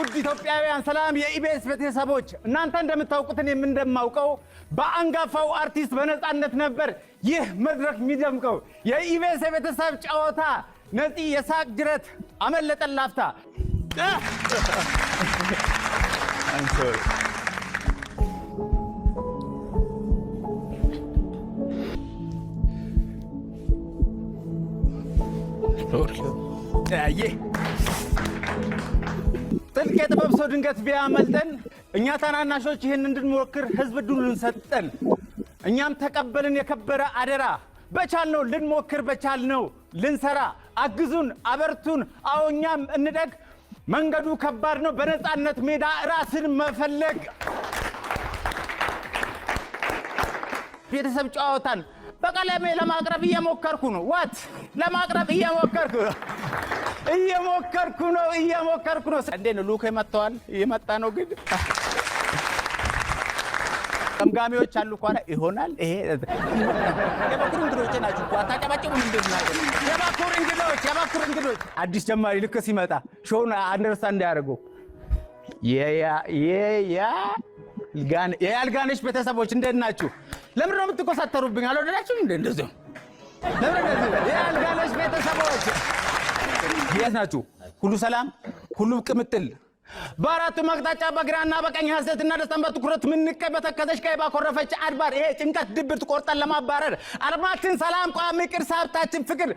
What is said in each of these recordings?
ውድ ኢትዮጵያውያን ሰላም የኢቢኤስ ቤተሰቦች እናንተ እንደምታውቁት እኔም እንደማውቀው በአንጋፋው አርቲስት በነፃነት ነበር ይህ መድረክ የሚደምቀው የኢቢኤስ ቤተሰብ ጨዋታ ነፂ የሳቅ ጅረት አመለጠን ላፍታ I'm sorry. ጥልቅ የጥበብ ሰው ድንገት ቢያመልጠን እኛ ታናናሾች ይህን እንድንሞክር ህዝብ ዕድሉን ሰጠን። እኛም ተቀበልን የከበረ አደራ በቻልነው ልንሞክር በቻልነው ልንሰራ አግዙን አበርቱን አዎ እኛም እንደግ መንገዱ ከባድ ነው በነፃነት ሜዳ ራስን መፈለግ ቤተሰብ ጨዋታን በቀለሜ ለማቅረብ እየሞከርኩ ነው ዋት ለማቅረብ እየሞከርኩ ነው እንዴ ነው ሉክ መጥቷል እየመጣ ነው ግን ገምጋሚዎች አሉ ኳላ ይሆናል ይሄ የባኩር እንግዶች ናችሁ ኳታ ተቀባጭው ምንድነው የባኩር እንግዶች አዲስ ጀማሪ ልክ ሲመጣ ሾውን አንደርስታንድ ያደርጉ የአልጋነሽ ቤተሰቦች እንደናችሁ ለምን ነው የምትቆሳተሩብኝ አልወደዳችሁም እንደዚህ ለምን የአልጋነሽ ቤተሰቦች የናችሁ ሁሉ ሰላም ሁሉ ቅምጥል ባራቱ መቅጣጫ በግራና በቀኝ ሐሰትና ደስታን በትኩረት ምንቀበተከተሽ ከይባ ኮረፈች አድባር ይሄ ጭንቀት ድብርት ቆርጠን ለማባረር አርማችን ሰላም ቋሚ ቅርስ ሀብታችን ፍቅር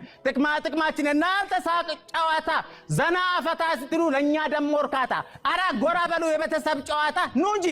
ጥቅማችን እናንተ ሳቅ ጨዋታ ዘና ፈታ ስትሉ ለእኛ ደሞ እርካታ አራ ጎራ በሉ የቤተሰብ ጨዋታ ኑ እንጂ